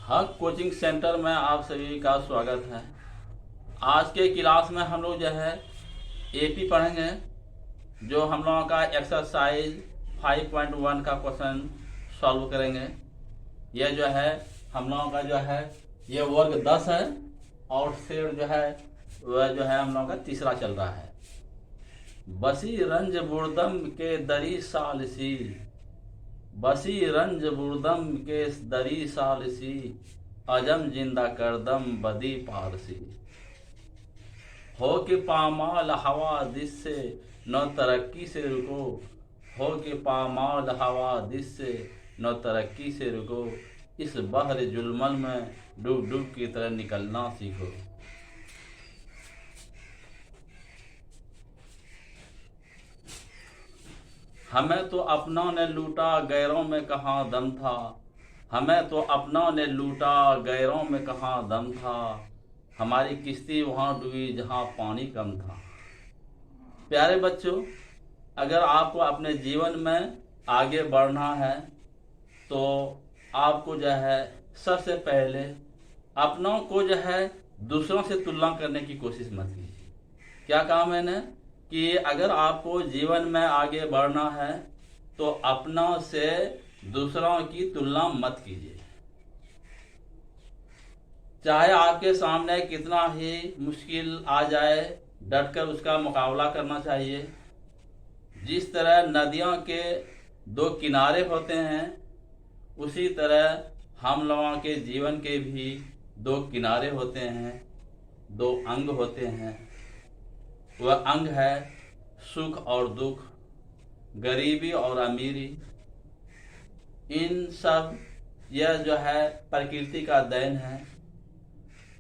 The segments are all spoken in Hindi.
हक कोचिंग सेंटर में आप सभी का स्वागत है। आज के क्लास में हम लोग जो है एपी पढ़ेंगे। जो हम लोगों का एक्सरसाइज 5.1 का क्वेश्चन सॉल्व करेंगे। यह जो है हम लोगों का जो है ये वर्ग 10 है और शेर जो है वह जो है हम लोगों का तीसरा चल रहा है। बसी रंज बुर्दम के दरी सालसी, बसी रंज बुर्दम के दरी सालसी, अजम जिंदा करदम बदी पारसी। हो के पामाल हवा दिस से न तरक्की से रुको, हो के पामाल हवा दिस से न तरक्की से रुको, इस बहर जुल्मन में डूब डूब की तरह निकलना सीखो। हमें तो अपनों ने लूटा गैरों में कहाँ दम था, हमें तो अपनों ने लूटा गैरों में कहाँ दम था, हमारी किश्ती वहाँ डूबी जहाँ पानी कम था। प्यारे बच्चों, अगर आपको अपने जीवन में आगे बढ़ना है तो आपको जो है सबसे पहले अपनों को जो है दूसरों से तुलना करने की कोशिश मत कीजिए। क्या कहा मैंने कि अगर आपको जीवन में आगे बढ़ना है तो अपनों से दूसरों की तुलना मत कीजिए। चाहे आपके सामने कितना ही मुश्किल आ जाए, डटकर उसका मुकाबला करना चाहिए। जिस तरह नदियों के दो किनारे होते हैं, उसी तरह हम लोगों के जीवन के भी दो किनारे होते हैं, दो अंग होते हैं। वह अंग है सुख और दुख, गरीबी और अमीरी। इन सब यह जो है प्रकृति का देन है।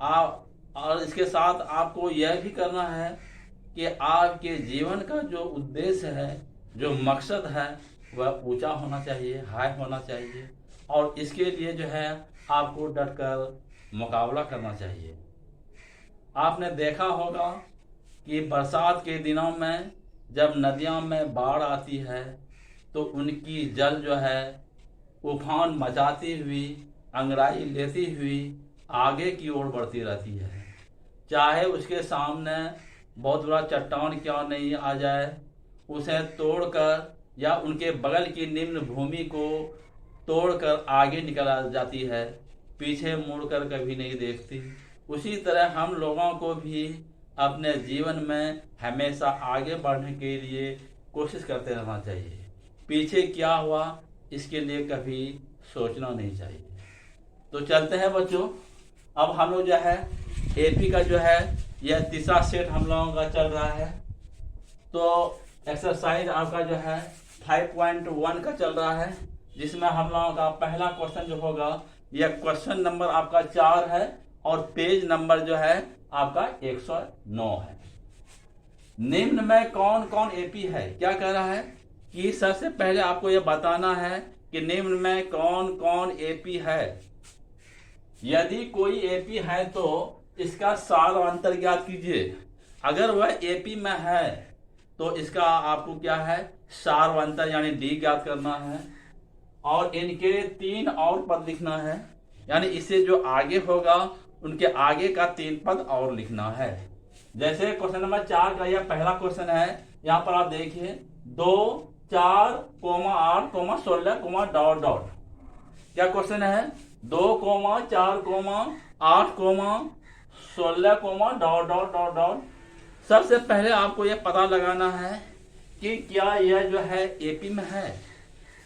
आप और इसके साथ आपको यह भी करना है कि आपके जीवन का जो उद्देश्य है, जो मकसद है, वह ऊंचा होना चाहिए, हाई होना चाहिए। और इसके लिए जो है आपको डटकर मुकाबला करना चाहिए। आपने देखा होगा कि बरसात के दिनों में जब नदियों में बाढ़ आती है तो उनकी जल जो है उफान मचाती हुई, अंगड़ाई लेती हुई आगे की ओर बढ़ती रहती है। चाहे उसके सामने बहुत बड़ा चट्टान क्यों नहीं आ जाए, उसे तोड़कर या उनके बगल की निम्न भूमि को तोड़कर आगे निकल जाती है, पीछे मुड़कर कभी नहीं देखती। उसी तरह हम लोगों को भी अपने जीवन में हमेशा आगे बढ़ने के लिए कोशिश करते रहना चाहिए। पीछे क्या हुआ इसके लिए कभी सोचना नहीं चाहिए। तो चलते हैं बच्चों, अब हम लोग जो है एपी का जो है यह तीसरा सेट हम लोगों का चल रहा है। तो एक्सरसाइज आपका जो है 5.1 का चल रहा है, जिसमें हम लोगों का पहला क्वेश्चन जो होगा यह क्वेश्चन नंबर आपका 4 है और पेज नंबर जो है आपका 109 है। निम्न में कौन कौन एपी है? क्या कह रहा है कि सबसे पहले आपको यह बताना है कि निम्न में कौन कौन एपी है। यदि कोई एपी है तो इसका सार अंतर ज्ञात कीजिए। अगर वह एपी में है तो इसका आपको क्या है, सार अंतर यानी डी ज्ञात करना है और इनके 3 और पद लिखना है। यानी इससे जो आगे होगा उनके आगे का 3 पद और लिखना है। जैसे क्वेश्चन नंबर 4 का यह पहला क्वेश्चन है। यहाँ पर आप देखिए 2, 4, 8, 16, डॉट डॉट। क्या क्वेश्चन है? 2, 4, 8, 16, डॉट डॉट डॉट डॉट। सबसे पहले आपको यह पता लगाना है कि क्या यह जो है एपी में है।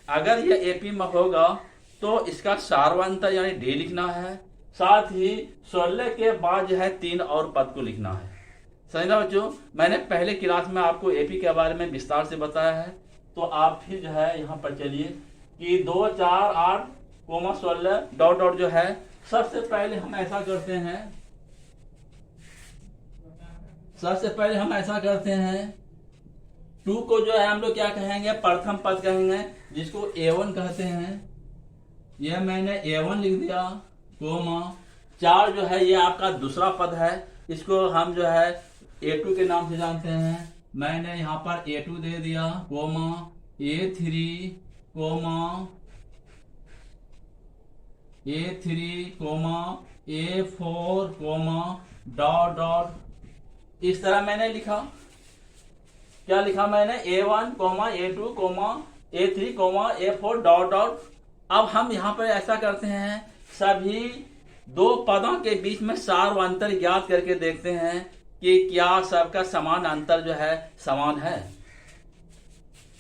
अगर यह एपी में होगा तो इसका सार्वंतर यानी डी लिखना है। साथ ही 16 के बाद जो है 3 और पद को लिखना है। समझना बच्चों? मैंने पहले क्लास में आपको एपी के बारे में विस्तार से बताया है, तो आप फिर जो है यहाँ पर चलिए कि 2, 4, 8, 16 डॉट डॉट जो है। सबसे पहले हम ऐसा करते हैं, सबसे पहले हम ऐसा करते हैं 2 को जो है हम लोग क्या कहेंगे, प्रथम पद कहेंगे, जिसको A1 कहते हैं। यह मैंने A1 लिख दिया, कोमा 4 जो है ये आपका दूसरा पद है, इसको हम जो है A2 के नाम से जानते हैं। मैंने यहाँ पर A2 दे दिया, comma A3, comma A3 comma A4 comma dot dot, इस तरह मैंने लिखा। क्या लिखा मैंने? A1 comma A2 comma A3 comma A4 dot dot. अब हम यहां पर ऐसा करते हैं, सभी दो पदों के बीच में सार व अंतर ज्ञात करके देखते हैं कि क्या सबका समान अंतर जो है समान है।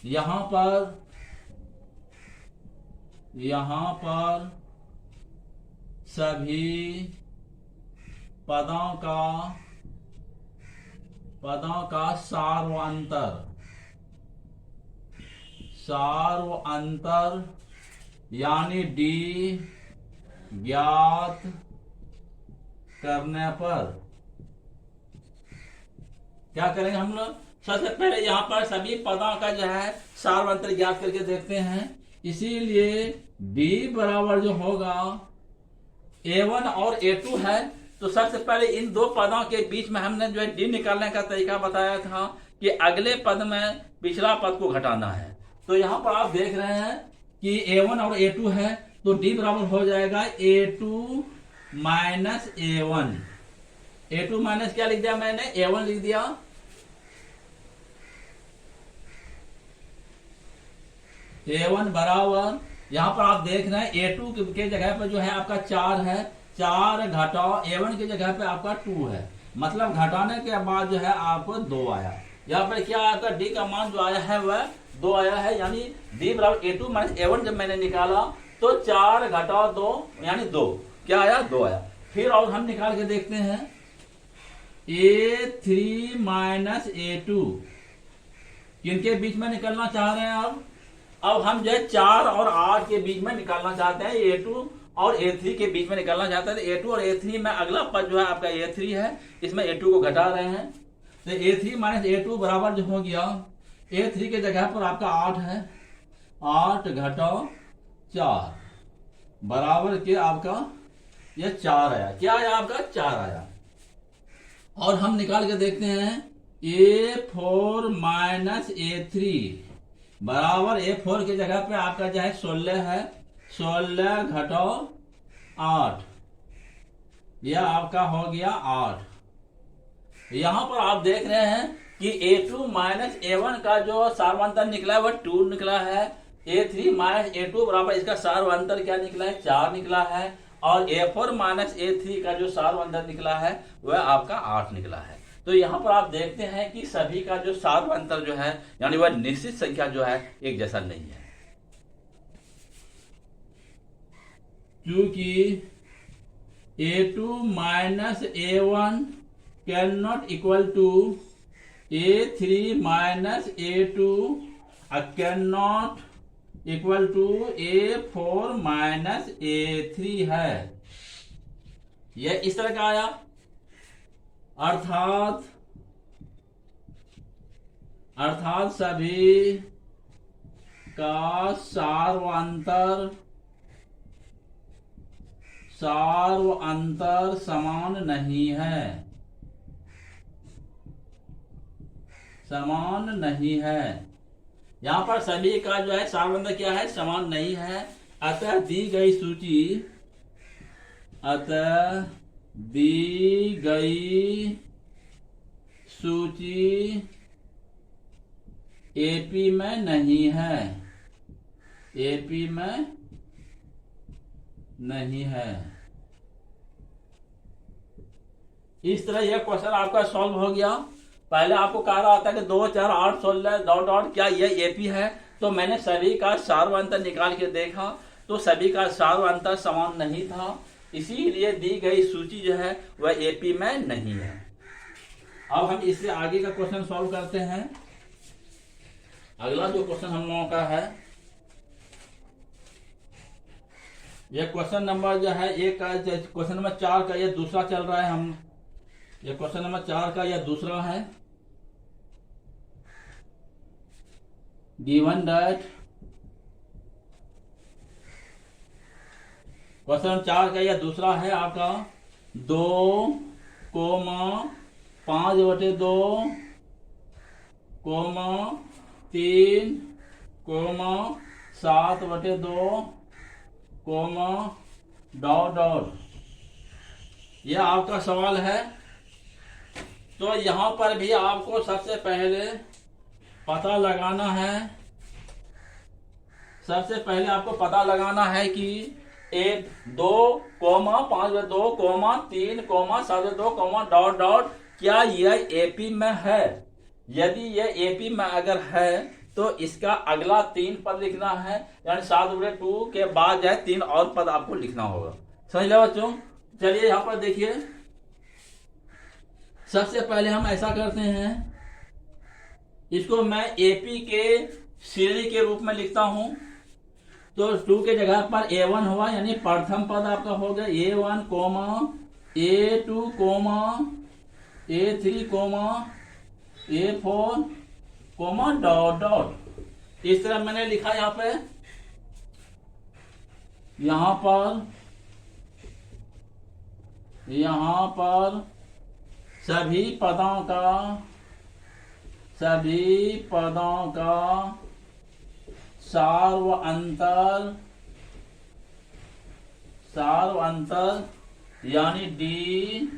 यहां पर सभी पदों का सार व अंतर यानी डी ज्ञात करने पर क्या करेंगे हम लोग? सबसे पहले यहाँ पर सभी पदों का जो है सार व अंतर ज्ञात करके देखते हैं। इसीलिए D बराबर जो होगा A1 और A2 है, तो सबसे पहले इन दो पदों के बीच में हमने जो है D निकालने का तरीका बताया था कि अगले पद में पिछला पद को घटाना है। तो यहाँ पर आप देख रहे हैं कि A1 और A2 है, तो D बराबर हो जाएगा A2 minus A1। A2 minus क्या लिख दिया मैंने? A1 लिख दिया। A1 बराबर, यहां पर आप देख रहे हैं A2 के जगह पर जो है आपका 4 है, 4 घटाओ A1 की जगह पे आपका 2 है, मतलब घटाने के बाद जो है आपको 2 आया। यहाँ पर क्या आपका D का मान जो आया है वह 2 आया है, यानी D बराबर A2 माइनस A1 जब मैंने निकाला तो 4 घटाओ 2 यानी 2, क्या आया? 2 आया। फिर और हम निकाल के देखते हैं A3 माइनस A2 किनके बीच में निकलना चाह रहे हैं? अब हम जो है 4 और 8 के बीच में निकालना चाहते हैं, A2 और A3 के बीच में निकालना चाहते हैं। A2 और A3 में अगला पद जो है आपका A3 है, इसमें A2 को घटा रहे हैं, तो A3 माइनस A2 बराबर जो हो गया A3 के जगह पर आपका 8 है, 8 घटाओ 4 बराबर के आपका यह 4 आया। क्या आया आपका? 4 आया। और हम निकाल के देखते हैं A4 माइनस A3 बराबर A4 की जगह पे आपका जो है 16 है, 16 घटाओ 8, यह आपका हो गया 8। यहां पर आप देख रहे हैं कि A2 माइनस A1 का जो सारवांतर निकला है वह 2 निकला है, A3 माइनस A2 बराबर इसका सारवांतर क्या निकला है? 4 निकला है, और A4 माइनस A3 का जो सारवांतर निकला है वह आपका 8 निकला है। तो यहाँ पर आप देखते हैं कि सभी का जो सारवांतर जो है यानी वह निश्चित संख्या जो है एक जैसा नहीं है, क्योंकि A2 minus A1 can not equal to A3 minus A2 can not equal to A4 minus A3 है। यह इस तरह का आया, अर्थात सभी का सार व अंतर समान नहीं है, यहां पर सभी का जो है सार व अंतर क्या है? समान नहीं है। अतः दी गई सूची AP में नहीं है, AP में नहीं है। इस तरह यह क्वेश्चन आपका सॉल्व हो गया। पहले आपको कह रहा था कि 2 4 8 16 डॉट डॉट क्या यह AP है, तो मैंने सभी का सारवांतर निकाल के देखा तो सभी का सारवांतर समान नहीं था, इसीलिए दी गई सूची जो है वह AP में नहीं है। अब हम इससे आगे का क्वेश्चन सॉल्व करते हैं। अगला जो क्वेश्चन हम लोगों का है, यह क्वेश्चन नंबर जो है क्वेश्चन नंबर 4 का यह दूसरा चल रहा है। यह क्वेश्चन नंबर 4 का यह दूसरा है। गिवन दैट क्वेश्चन 4 का यह दूसरा है आपका 2, 5/2, 3, 7/2, डॉट डॉट, ये आपका सवाल है। तो यहां पर भी आपको सबसे पहले पता लगाना है, सबसे पहले आपको पता लगाना है कि 1 2 5 2 3 7 2 डॉट डॉट, क्या यह एपी में है। यदि यह एपी में अगर है तो इसका अगला 3 पद लिखना है, यानी 7/2 के बाद जो है 3 और पद आपको लिखना होगा। समझ लो बच्चों। चलिए यहां पर देखिए, सबसे पहले हम ऐसा करते हैं, इसको मैं एपी के श्रेणी के रूप में लिखता हूं। तो 2 के जगह पर A1 हुआ, यानी प्रथम पद आपका हो गया A1 A2 A3 A4 dot dot. इस तरह मैंने लिखा यहां पे, यहां पर सभी पदों का सार्व अंतर यानी डी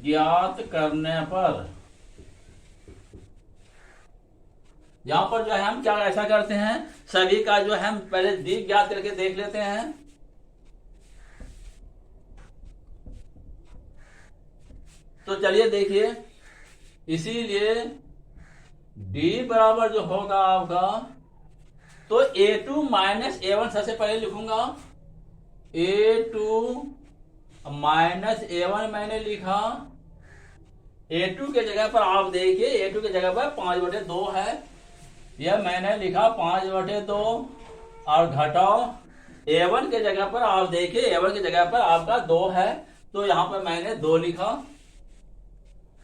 ज्ञात करने पर, यहां पर जो है हम क्या ऐसा करते हैं, सभी का जो है हम पहले डी ज्ञात करके देख लेते हैं। तो चलिए देखिए, इसीलिए D बराबर जो होगा आपका, तो A2 माइनस A1 सबसे पहले लिखूंगा। A2 माइनस A1 मैंने लिखा। A2 के जगह पर आप देखिए, A2 के जगह पर 5/2 है, यह मैंने लिखा 5/2। और घटाओ A1 के जगह पर आप देखिए, A1 के जगह पर आपका 2 है, तो यहां पर मैंने 2 लिखा।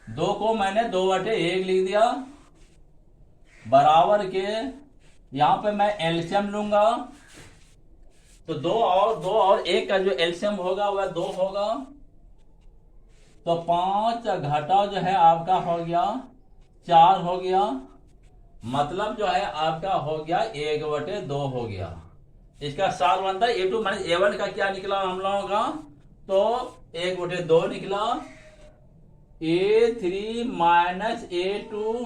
2 को मैंने 2/1 लिख दिया, बराबर के यहां पे मैं एलसीएम लूंगा। तो 2 और 1 का जो एलसीएम होगा वह 2 होगा। तो 5 घटाओ जो है आपका हो गया 4 हो गया, मतलब जो है आपका हो गया 1/2 हो गया। इसका सार बनता है A2 माइनस A1 का क्या निकला हम लोगों का, तो 1/2 निकला। A3 माइनस A2,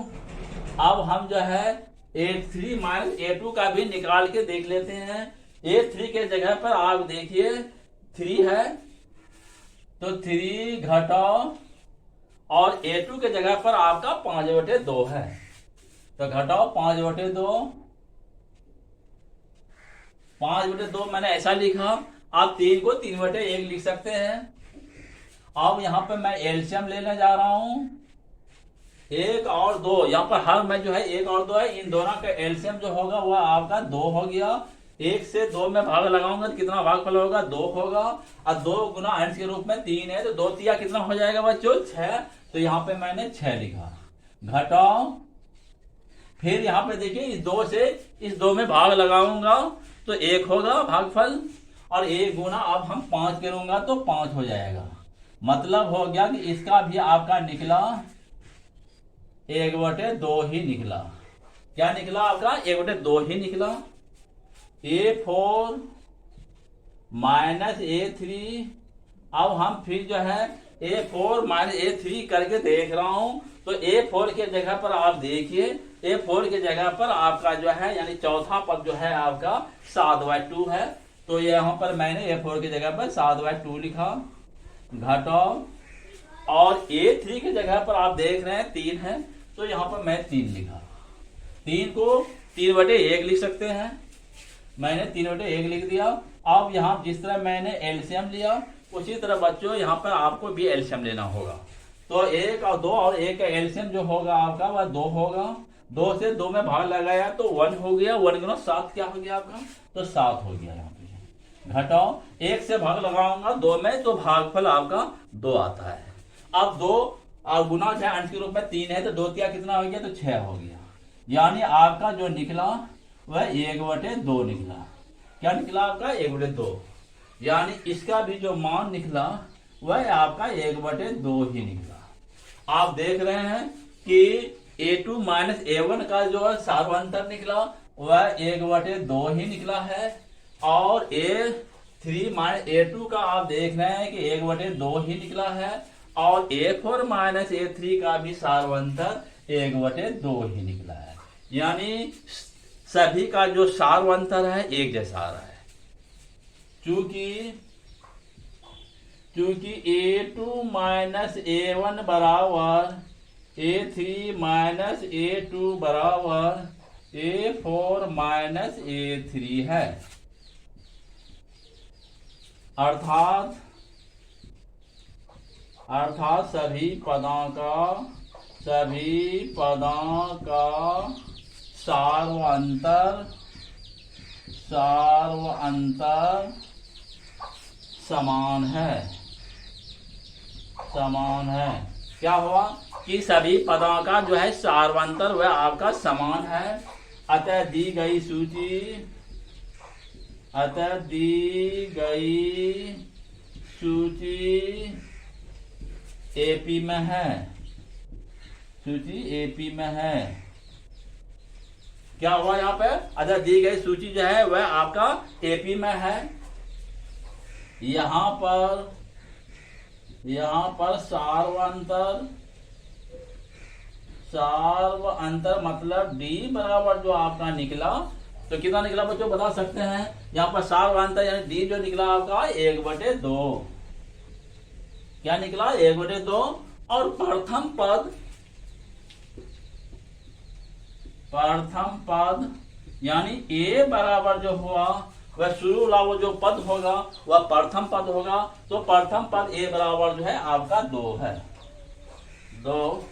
अब हम जो है A3 माइनस A2 का भी निकाल के देख लेते हैं। A3 के जगह पर आप देखिए 3 है, तो 3 घटाओ, और A2 के जगह पर आपका 5/2 है, तो घटाओ 5/2। 5/2 मैंने ऐसा लिखा। आप 3 को 3/1 लिख सकते हैं। अब यहां पर मैं एलसीएम लेने जा रहा हूं, 1 और 2, यहां पर हर में जो है 1 और 2 है, इन दोनों का एलसीएम जो होगा वह आपका 2 हो गया। 1 से 2 में भाग लगाऊंगा तो कितना भागफल होगा, 2 होगा। और 2 गुना अंश के रूप में 3 है, तो 2 तिया कितना हो जाएगा बच्चों, 6। तो यहाँ पे मैंने 6 लिखा। घटाओ, फिर यहाँ पे देखिए इस 2 से इस 2 में भाग लगाऊंगा तो 1 होगा भागफल, और 1 गुना अब हम 5 करूंगा तो 5 हो जाएगा। मतलब हो गया कि इसका भी आपका निकला 1/2 ही निकला। क्या निकला आपका, 1/2 ही निकला। A4 माइनस A3, अब हम फिर जो है A4 माइनस A3 करके देख रहा हूं। तो A4 के जगह पर आप देखिए, A4 के जगह पर आपका जो है यानी चौथा पद जो है आपका 7/2 है, तो यहां पर मैंने A4 की जगह पर 7/2 लिखा। घटाओ, और A3 की जगह पर आप देख रहे हैं 3 है, तो यहां पर मैं 3 लिखा। 3 को 3/1 लिख सकते हैं, मैंने 3/1 लिख दिया। अब यहां जिस तरह मैंने एलसीएम लिया, उसी तरह बच्चों यहां पर आपको भी एलसीएम लेना होगा। तो 1 और 2 और 1 का एलसीएम जो होगा आपका वह 2 होगा। 2 से 2 में भाग लगाया तो 1 हो गया, 1 गुना 7 क्या हो गया आपका, तो 7 हो गया। यहाँ पे घटाओ, 1 से भाग लगाऊंगा 2 में तो भागफल आपका 2 आता है। अब 2 और गुना है अंश के रूप में 3 है, तो 2 तिया कितना हो गया, तो 6 हो गया। यानी आपका जो निकला वह 1/2 निकला। क्या निकला आपका, 1/2। यानी इसका भी जो मान निकला वह आपका 1/2 ही निकला। आप देख रहे हैं कि A2 माइनस A1 का जो सार्वंतर निकला वह 1/2 ही निकला है, और A3 3 माइनस A2 का आप देख रहे हैं कि 1/2 ही निकला है, और A4 माइनस A3 का भी सारवंतर 1/2 ही निकला है। यानी सभी का जो सारवंतर है एक जैसा आ रहा है। चूंकि A2 माइनस A1 बराबर A3 माइनस A2 बराबर A4 माइनस A3 है, अर्थात सभी पदों का सारवंतर समान है। क्या हुआ कि सभी पदों का जो है सारवंतर वह आपका समान है। अतः दी गई सूची एपी में है। क्या हुआ यहाँ पे? अतः दी गई सूची जो है वह आपका एपी में है। यहाँ पर सार्वअंतर मतलब डी बराबर जो आपका निकला, तो कितना निकला बच्चों बता सकते हैं? यहाँ पर सार्वअंतर यानी डी जो निकला आपका 1/2। क्या निकला? 1/2। और प्रथम पद यानी ए बराबर जो हुआ वह शुरू वाला वो जो पद होगा वह प्रथम पद होगा। तो प्रथम पद ए बराबर जो है आपका 2 है। 2।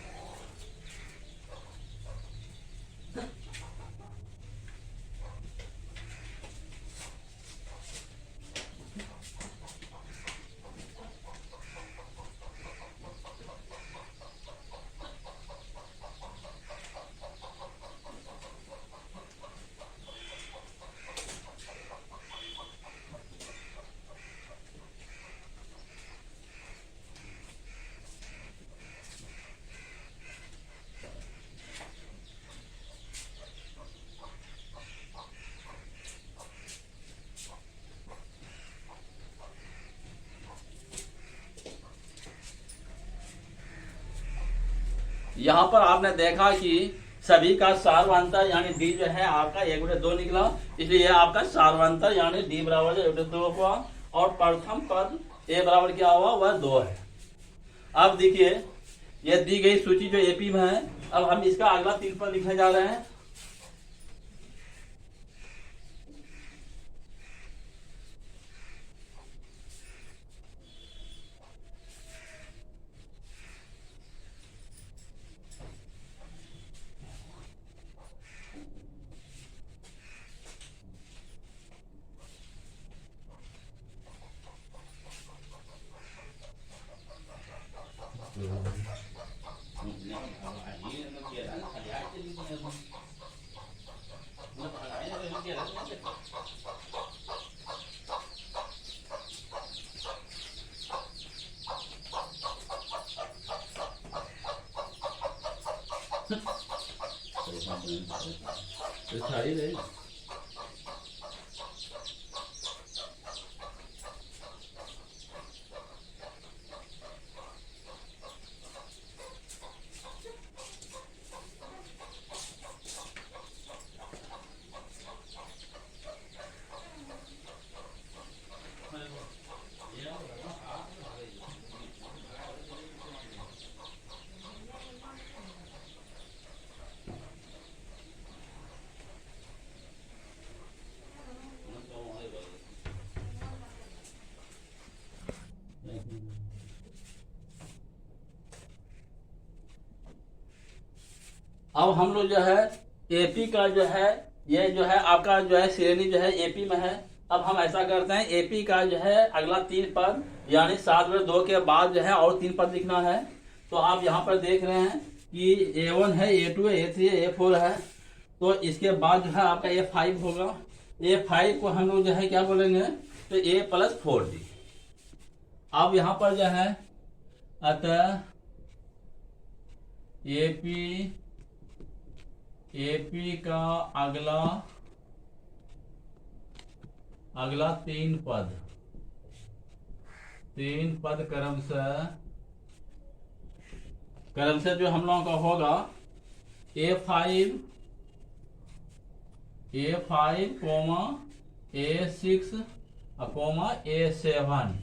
यहाँ पर आपने देखा कि सभी का सार्वअंतर यानी डी जो है आपका 1/2 निकला, इसलिए यह आपका सार्वअंतर यानी डी बराबर 1/2 हुआ। और प्रथम पद ए बराबर क्या हुआ? वह 2 है। अब देखिए यह दी गई सूची जो एपी में है, अब हम इसका अगला 3 पद लिखने जा रहे हैं। अब हम लोग जो है एपी का जो है ये जो है आपका जो है श्रेणी जो है एपी में है। अब हम ऐसा करते हैं एपी का जो है अगला 3 पद यानी 7/2 के बाद जो है और 3 पद लिखना है। तो आप यहाँ पर देख रहे हैं कि A1 है, A2 है, A3 है, A4 है। तो इसके बाद जो है आपका A5 होगा। A5 को हम लोग जो है क्या बोलेंगे? तो A+4D। अब यहाँ पर जो है अतः एपी का अगला 3 पद तीन पद क्रमशः जो हम लोगों का होगा A5 coma A6 coma A7,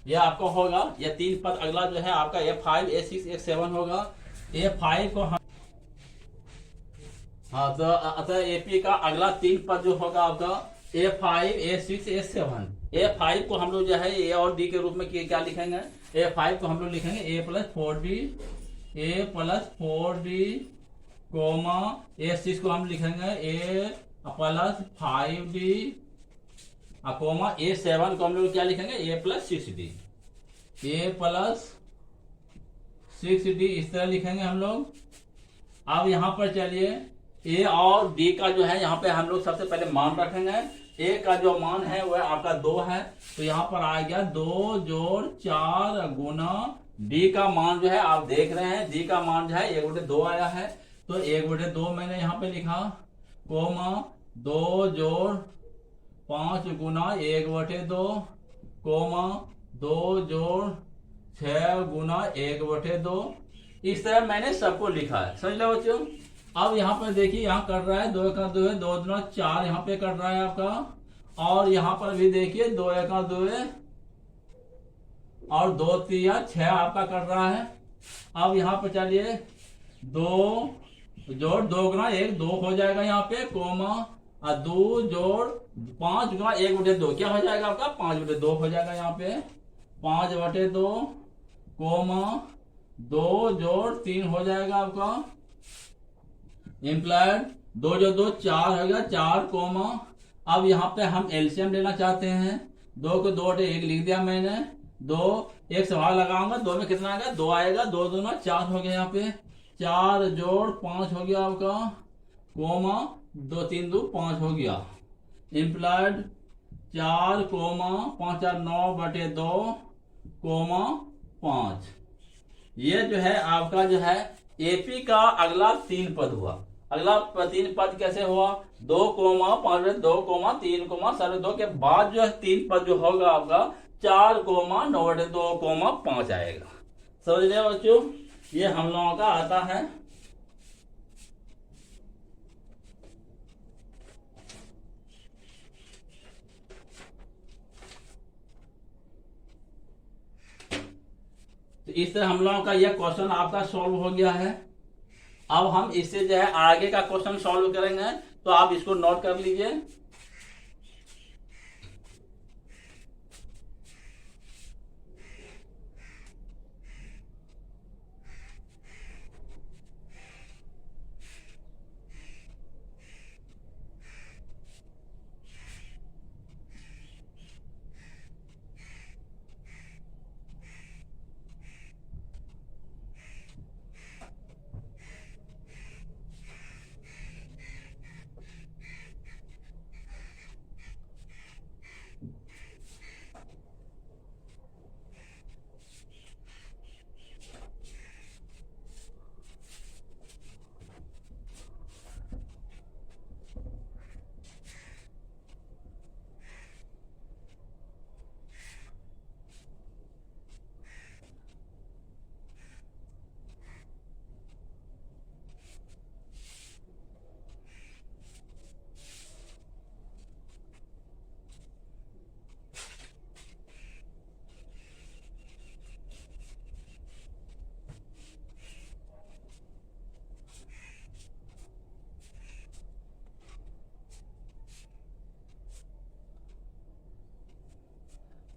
ये आपका होगा। ये तीन पद अगला जो है आपका A5 A6 A7 होगा। A5 को हम हाँ तो अतः AP का अगला तीन पद जो होगा आपका A5 A6 A7। A5 को हम लोग जो है A और D के रूप में क्या लिखेंगे? A5 को हम लोग लिखेंगे A+4D कोमा A6 को हम लिखेंगे A+5D कोमा A7 को हम लोग क्या लिखेंगे A+6D इस तरह लिखेंगे हम लोग। अब यहाँ पर चलिए A और D का जो है यहाँ पे हम लोग सबसे पहले मान रखेंगे। A का जो मान है वह आपका 2 है, तो यहाँ पर आ गया 2 जोड़ 4 गुना D का मान जो है आप देख रहे हैं, D का मान जो है 1/2 आया है, तो 1/2 मैंने यहाँ पे लिखा कोमा 2 जोड़ 5 गुना 1/2 कोमा 2 जोड़ 6 गुना 1/2। इस तरह मैंने सबको लिखा है, समझ लो बच्चों। अब यहाँ पर देखिए, यहाँ कर रहा है 2 1 2 है, 2 2 4 यहाँ पे कर रहा है आपका, और यहाँ पर भी देखिए 2 1 2 और 2 3 6 आपका कर रहा है। अब यहाँ पर चलिए 2 जोड़ 2 गुना 1 2 हो जाएगा यहाँ पे कोमा 2 जोड़ 5 गुना 1/2 क्या हो जाएगा आपका 5/2 हो जाएगा यहाँ पे 5/2 कोमा 2 जोड़ 3 हो जाएगा आपका इम्प्लाइड 2 जोड़ 2 4 हो गया 4 कोमा। अब यहाँ पे हम एलसीएम लेना चाहते हैं, 2 को 2 1 लिख दिया मैंने, 2 एक सवाल लगाऊंगा, 2 में कितना आएगा 2 आएगा, 2 2 4 हो गया यहाँ पे 4 जोड़ 5 हो गया आपका कोमा 2 3 2 5 हो गया इम्प्लाइड 4 कोमा 5 4 9/2 कोमा 5। ये जो है आपका जो है एपी का अगला 3 पद हुआ। अगला 3 पद कैसे हुआ 2 कोमा 5/2 कोमा 3 कोमा 2.5 के बाद जो है 3 पद जो होगा आपका 4 कोमा 9/2 कोमा 5 आएगा। समझ रहे हो बच्चों, ये हम लोगों का आता है। तो इस तरह हम लोगों का यह क्वेश्चन आपका सॉल्व हो गया है। अब हम इससे जो है आगे का क्वेश्चन सॉल्व करेंगे, तो आप इसको नोट कर लीजिए।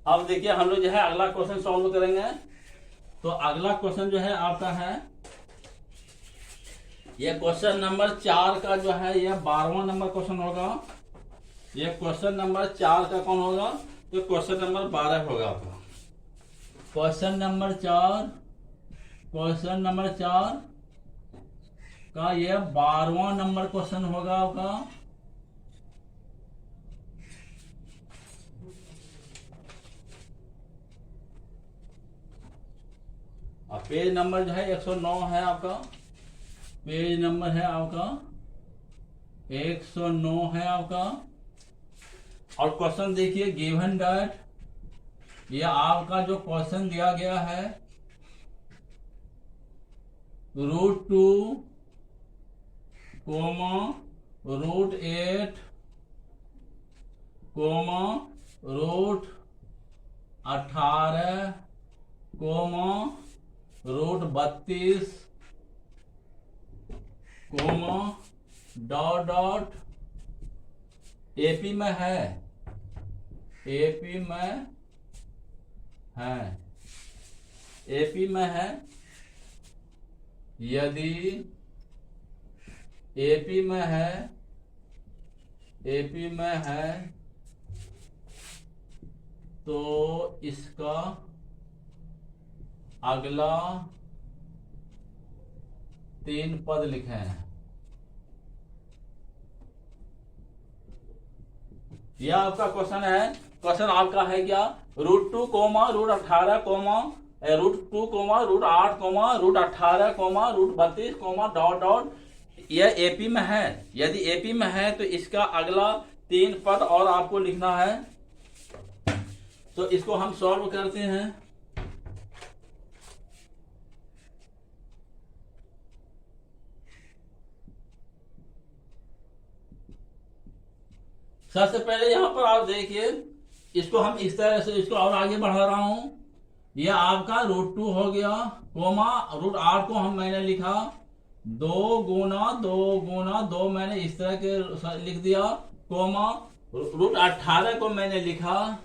अब देखिए हम लोग जो है अगला क्वेश्चन सॉल्व करेंगे। तो अगला क्वेश्चन जो है आपका है ये क्वेश्चन नंबर 4 का जो है ये 12वां नंबर क्वेश्चन होगा। ये क्वेश्चन नंबर 4 का कौन होगा, तो क्वेश्चन नंबर 12 होगा आपका। क्वेश्चन नंबर 4 का ये 12वां नंबर क्वेश्चन होगा आपका। पेज नंबर जो है 109 है आपका, पेज नंबर है आपका 109 है आपका। और क्वेश्चन देखिए गिवन डैट ये आपका जो क्वेश्चन दिया गया है √2, √8, √18, √32, डॉट एपी में है, एपी में है। यदि एपी में है तो इसका अगला 3 पद लिखे हैं। यह आपका क्वेश्चन है। क्वेश्चन आपका है क्या? √2, √18, √2, √8, √18, √32, डॉट यह एपी में है। यदि एपी में है तो इसका अगला 3 पद और आपको लिखना है। तो इसको हम सॉल्व करते हैं। सबसे पहले यहां पर आप देखिए, इसको हम इस तरह से इसको और आगे बढ़ा रहा हूं। यह आपका √2 हो गया, √8 को मैंने लिखा 2 गुना 2 मैंने इस तरह के लिख दिया, √18 को मैंने लिखा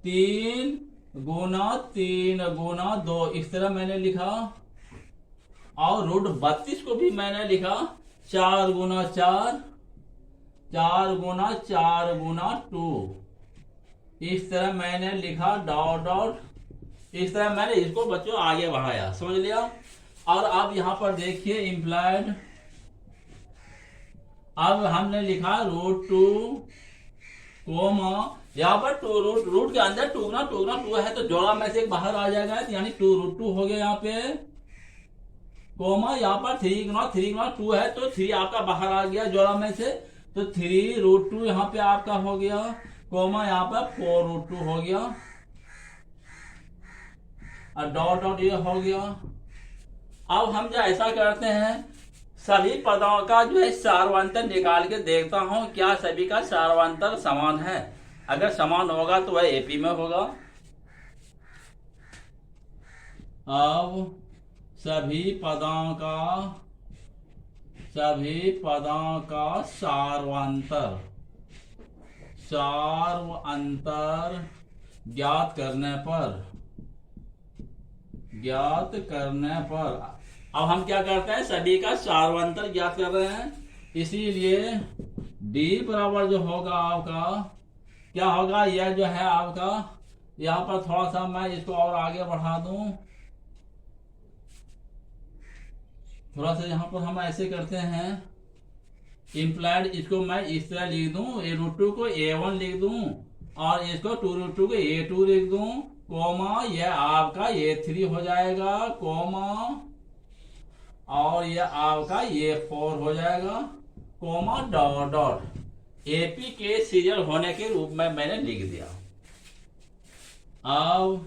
3 गुना 2 इस तरह मैंने लिखा, और √32 को भी मैंने लिखा 4 गुना 2 इस तरह मैंने लिखा, डॉट इस तरह मैंने इसको बच्चों आगे बढ़ाया। समझ लिया? और अब यहां पर देखिए इम्प्लाइड, अब हमने लिखा √2, यहाँ पर रूट के अंदर 2 गुना 2 है तो जोड़ा में से एक बाहर आ जाएगा, यानी 2√2 हो गया यहाँ पे, यहाँ पर 3 गुना 2 है तो 3 आपका बाहर आ गया जोड़ा में से, तो 3√2 यहाँ पे आपका हो गया, यहाँ पर 4√2 हो गया, और डॉट ये हो गया। अब हम जो ऐसा करते हैं, सभी पदों का जो है सारवांतर निकाल के देखता हूं क्या सभी का सारवांतर समान है। अगर समान होगा तो वह एपी में होगा। अब सभी पदों का सारवांतर ज्ञात करने पर अब हम क्या करते हैं, सभी का सारवांतर ज्ञात कर रहे हैं। इसीलिए D बराबर जो होगा आपका क्या होगा, यह जो है आपका, यहाँ पर थोड़ा सा मैं इसको और आगे बढ़ा दूं, थोड़ा सा यहाँ पर हम ऐसे करते हैं, इम्प्लाइड इसको मैं इस तरह लिख दूं, √2 को A1 लिख दूं और इसको 2√2 को A2 लिख दूं, यह आपका A3 हो जाएगा, और यह आपका A4 हो जाएगा, डॉट एपी के सीरियल होने के रूप में मैंने लिख दिया। अब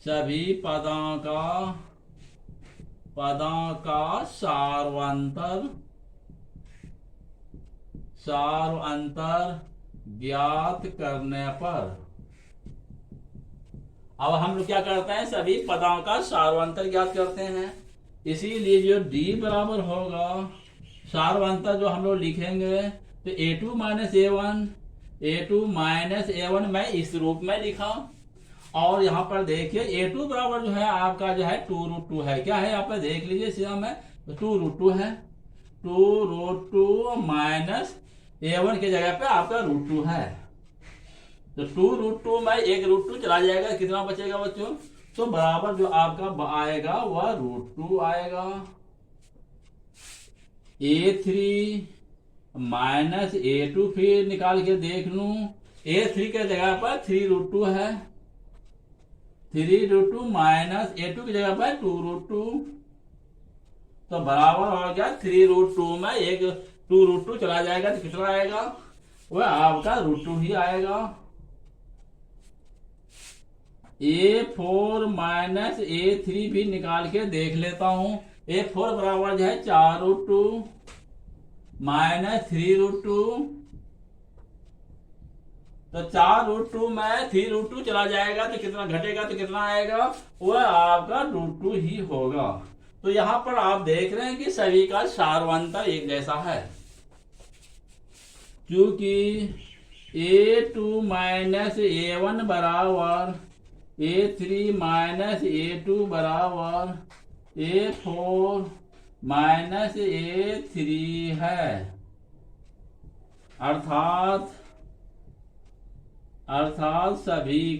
सभी पदों का सारवांतर ज्ञात करने पर, अब हम लोग क्या करते हैं, सभी पदों का सारवांतर ज्ञात करते हैं। इसीलिए जो D बराबर होगा, सारवांतर जो हम लोग लिखेंगे तो A2 माइनस A1 मैं इस रूप में लिखा, और यहाँ पर देखिए A2 बराबर जो है आपका जो है 2√2 है। क्या है यहाँ पर देख लीजिए, सीधा में 2√2 है, 2√2 माइनस A1 की जगह पे आपका √2 है, तो 2√2 में एक √2 चला जाएगा, कितना बचेगा बच्चों, तो बराबर जो आपका आएगा वह √2 आएगा। A3 माइनस A2 फिर निकाल के देख लूं, A3 के जगह पर 3√2 है, 3√2 माइनस A2 की जगह पर 2√2, तो बराबर हो गया 3√2 में एक 2√2 चला जाएगा तो कितना आएगा, वह आपका √2 ही आएगा। A4 माइनस A3 भी निकाल के देख लेता हूं। A4 बराबर जो है 4√2 माइनस 3√2, तो 4√2 में 3√2 चला जाएगा तो कितना घटेगा, तो कितना आएगा, वह आपका √2 ही होगा। तो यहां पर आप देख रहे हैं कि सभी का सारवंतर एक जैसा है, क्योंकि A2 माइनस A1 बराबर A3 माइनस A2 बराबर A4 माइनस A3 है। अर्थात सभी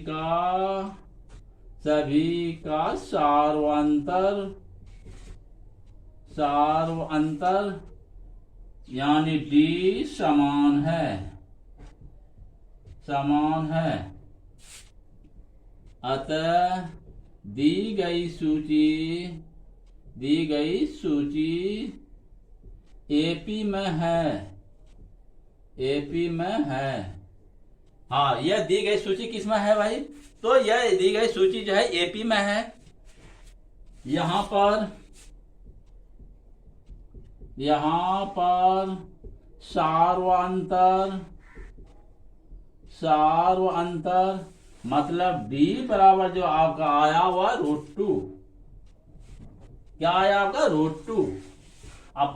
का सारवंतर यानी D समान है। अतः दी गई सूची AP में है। हाँ, यह दी गई सूची किस में है भाई, तो यह दी गई सूची जो है AP में है। यहां पर सारवंतर मतलब D बराबर जो आपका आया हुआ √2, क्या आया आपका √2। अब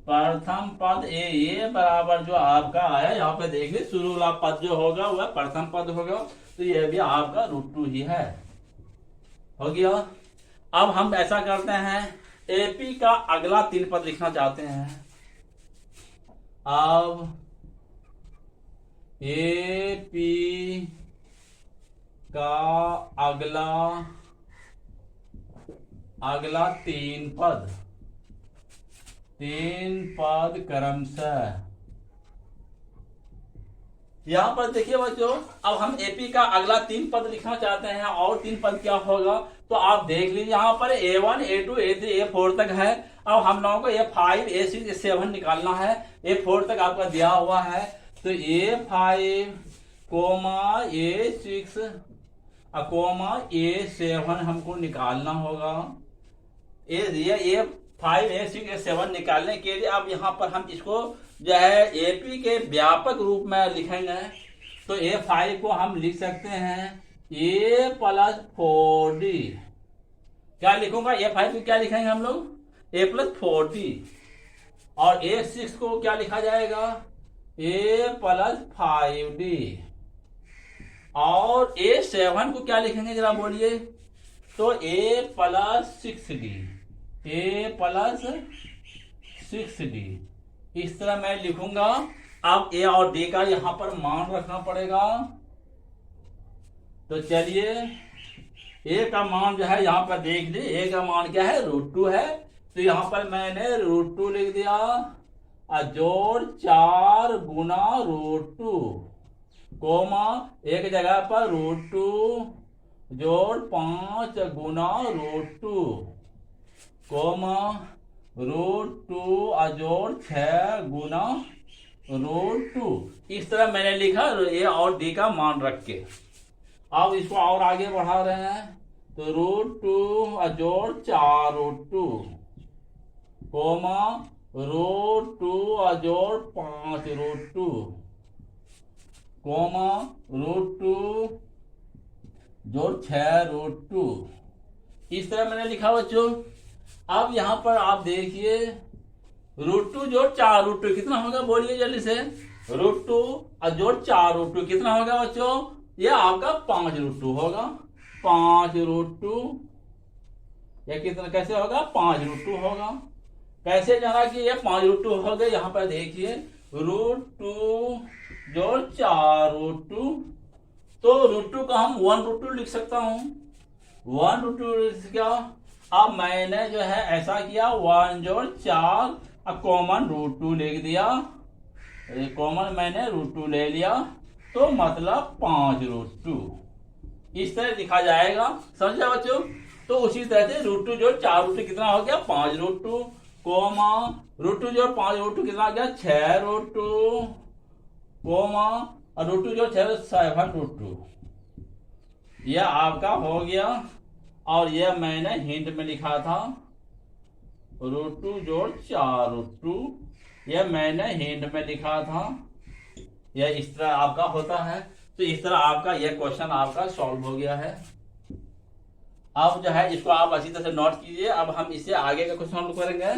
प्रथम पद ए बराबर जो आपका आया, यहाँ पे देखिए शुरू वाला पद जो होगा वह प्रथम पद होगा, तो यह भी आपका √2 ही है, हो गया। अब हम ऐसा करते हैं, AP का अगला 3 पद लिखना चाहते हैं। अब AP का अगला 3 पद क्रमशः, यहां पर देखिए बच्चों, अब हम AP का अगला 3 पद लिखना चाहते हैं, और 3 पद क्या होगा, तो आप देख लीजिए यहां पर A1 A2 A3 A4 तक है। अब हम लोगों को A5 A6 A7 निकालना है। A4 तक आपका दिया हुआ है, तो A5 A6 A7 हमको निकालना होगा। A5 A6 A7 निकालने के लिए अब यहाँ पर हम इसको जो है AP के व्यापक रूप में लिखेंगे। तो A5 को हम लिख सकते हैं A + 4D। क्या लिखूंगा, A5 को क्या लिखेंगे हम लोग, A + 4D। और A6 को क्या लिखा जाएगा, A + 5D। और A7 को क्या लिखेंगे जरा बोलिए, तो A + 6D। A + 6D, इस तरह मैं लिखूंगा। अब A और D का यहां पर मान रखना पड़ेगा। तो चलिए A का मान जो है यहां पर देख लीजिए, A का मान क्या है, √2 है। तो यहां पर मैंने √2 लिख दिया, जोड़ 4 गुना √2, कोमा एक जगह पर √2 जोड़ 5 गुना √2, कोमा √2 जोड़ 6 गुना √2। इस तरह मैंने लिखा A और D का मान रख के। अब इसको और आगे बढ़ा रहे हैं, तो √2 जोड़ 4√2, कोमा √2 जोड़ 5√2, कोमा √2 जोड़ 6√2। इस तरह मैंने लिखा बच्चों। अब यहां पर आप देखिए, √2 जोड़ 4√2 कितना होगा, बोलिए जल्दी से। √2 जोड़ 4√2 कितना होगा बच्चों, ये आपका 5√2 होगा। 5√2 यह कितना कैसे होगा, 5√2 होगा। कैसे जाना कि ये 5√2 हो गए, यहां पर देखिए √2 जोड़ 4√2, तो √2 का हम 1√2 लिख सकता हूं। 1√2 क्या, अब मैंने जो है ऐसा किया, 1 जोड़ 4 कॉमन √2 लिख दिया, कॉमन मैंने √2 ले लिया, तो मतलब 5√2 इस तरह लिखा जाएगा। समझा बच्चों। तो उसी तरह से √2 जोड़ 4√2 कितना हो गया, 5√2, कोमा √2 जोड़ 5√2 कितना हो गया, 6√2, कोमा और √2 जोड़ 6 7√2। यह आपका हो गया। और यह मैंने हिंट में लिखा था √2 जोड़ 4√2, यह मैंने हिंट में लिखा था। यह इस तरह आपका होता है। तो इस तरह आपका यह क्वेश्चन आपका सॉल्व हो गया है। अब जो है इसको आप अच्छी तरह से नोट कीजिए। अब हम इससे आगे का क्वेश्चन सॉल्व करेंगे।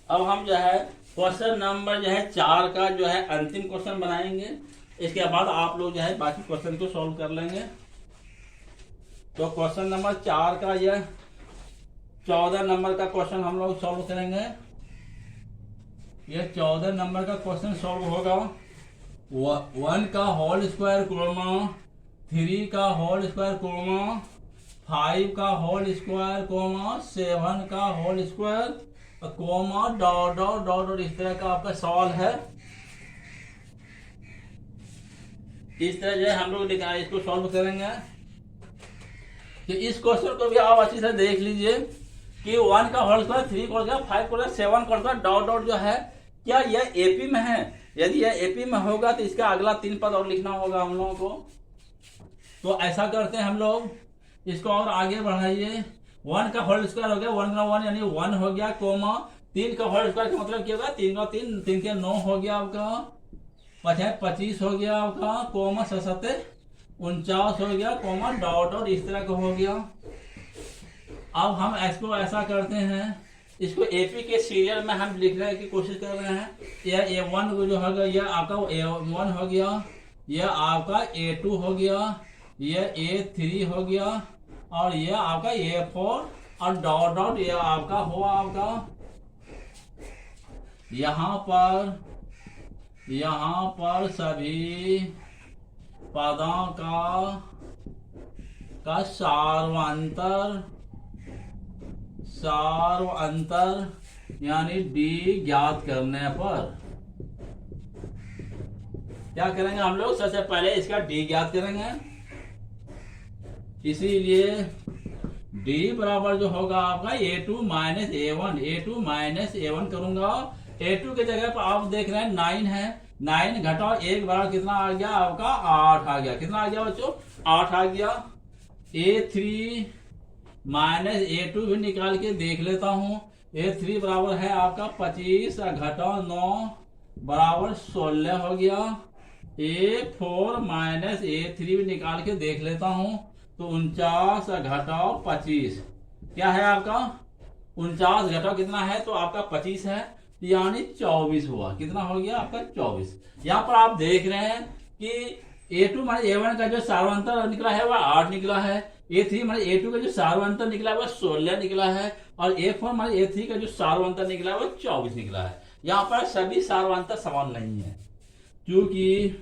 अब हम जो है क्वेश्चन नंबर जो है 4 का जो है अंतिम क्वेश्चन बनाएंगे। इसके बाद आप लोग जो है बाकी क्वेश्चन को सॉल्व कर लेंगे। तो क्वेश्चन नंबर 4 का यह 14 नंबर का क्वेश्चन हम लोग सॉल्व करेंगे। यह 14 नंबर का क्वेश्चन सॉल्व होगा 1 का होल स्क्वायर कोमा 3 का होल स्क्वायर कोमा 5 का होल स्क्वायर कोमा 7 का whole square comma dot dot dot dot, इस तरह का आपका सवाल है। इस तरह जो है हम लोग लिखा है, इसको सॉल्व करेंगे। कि इस क्वेश्चन को भी आप अच्छी से देख लीजिए कि 1 का होल स्क्वायर 3 का होल स्क्वायर 5 का होल स्क्वायर 7 का होल स्क्वायर डॉट डॉट जो है क्या यह एपी में है। यदि यह एपी में होगा तो इसका अगला 3 पद और लिखना होगा हम लोगों को। तो ऐसा करते हैं हम लोग, इसको और आगे बढ़ाइए। 1 का होल स्क्वायर हो गया 1 का 1 यानी 1 हो गया कोमा 3 का होल स्क्वायर का मतलब क्या होगा 3 का 3 3 के 9 हो गया आपका 25 हो गया आपका कोमा 7 49 हो गया कोमा डॉट डॉट, इस तरह का हो गया। अब हम इसको ऐसा करते हैं, इसको एपी के सीरियल में हम लिखने की कोशिश कर रहे हैं। यह A1 जो होगा यह आपका A1 हो गया, यह आपका A2 हो गया, यह A3 हो गया और यह आपका A4 और डॉट डॉट यह आपका हुआ आपका यहाँ पर सभी पदों का सार्वअंतर यानी D ज्ञात करने पर क्या करेंगे हम लोग, सबसे पहले इसका D ज्ञात करेंगे। इसीलिए D बराबर जो होगा आपका A2 माइनस A1 करूंगा। A2 के जगह पर आप देख रहे हैं 9 है, 9 घटाओ 1 बराबर कितना आ गया आपका 8 आ गया। कितना आ गया बच्चों 8 आ गया। A3 माइनस A2 भी निकाल के देख लेता हूं। A3 बराबर है आपका 25 घटाओ 9 बराबर 16 हो गया। A4 माइनस A3 भी निकाल के देख लेता हूं तो 49 घटाओ 25 क्या है आपका 49 घटाओ कितना है तो आपका 25 है यानी 24 हुआ। कितना हो गया आपका 24। यहाँ पर आप देख रहे हैं कि A2 माइनस A1 का जो सार्वअंतर निकला है वह 8 निकला है। A3 माइनस A2 का जो सार्वअंतर निकला है वह 16 निकला है और A4 माइनस A3 का जो सार्वअंतर निकला है वह 24 निकला है। यहाँ पर सभी सार्वअंतर समान नहीं है क्योंकि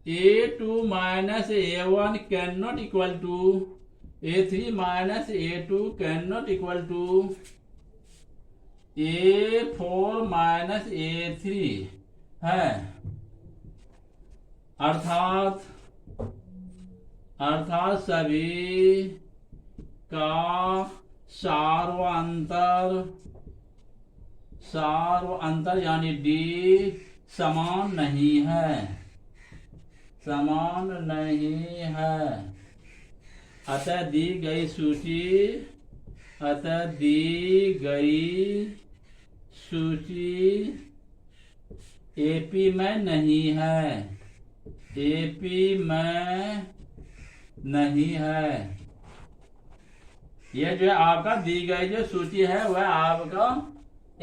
A2 minus A1 can not equal to A3 minus A2 can not equal to A4 minus A3 है। अर्थात सभी का सार्वअंतर यानी D समान नहीं है। अतः दी गई सूची अतः दी गई सूची एपी में नहीं है, एपी में नहीं है। यह जो है आपका दी गई जो सूची है वह आपका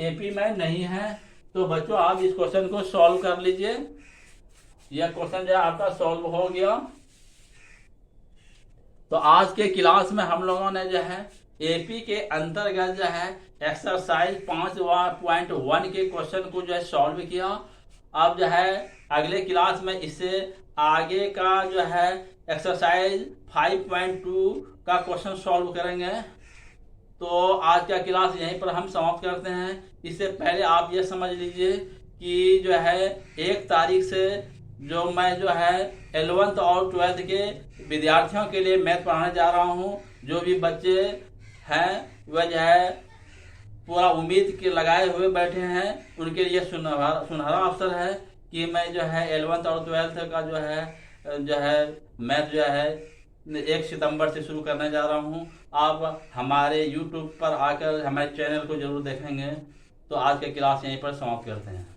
एपी में नहीं है। तो बच्चों आप इस क्वेश्चन को सॉल्व कर लीजिए। यह क्वेश्चन जो है आपका सॉल्व हो गया। तो आज के क्लास में हम लोगों ने जो है एपी के अंतर्गत जो है एक्सरसाइज 5.1 के क्वेश्चन को जो है सॉल्व किया। अब जो है अगले क्लास में इससे आगे का जो है एक्सरसाइज 5.2 का क्वेश्चन सॉल्व करेंगे। तो आज का क्लास यहीं पर हम समाप्त करते हैं। इससे पहले आप ये समझ लीजिए कि जो है 1 तारीख से जो मैं जो है 11th और 12th के विद्यार्थियों के लिए मैथ पढ़ाने जा रहा हूँ। जो भी बच्चे हैं वह जो है पूरा उम्मीद के लगाए हुए बैठे हैं, उनके लिए सुनहरा अवसर है कि मैं जो है 11th और 12th का जो है मैथ जो है 1 सितंबर से शुरू करने जा रहा हूँ। आप हमारे YouTube पर आकर हमारे चैनल को जरूर देखेंगे। तो आज के क्लास यहीं पर समाप्त करते हैं।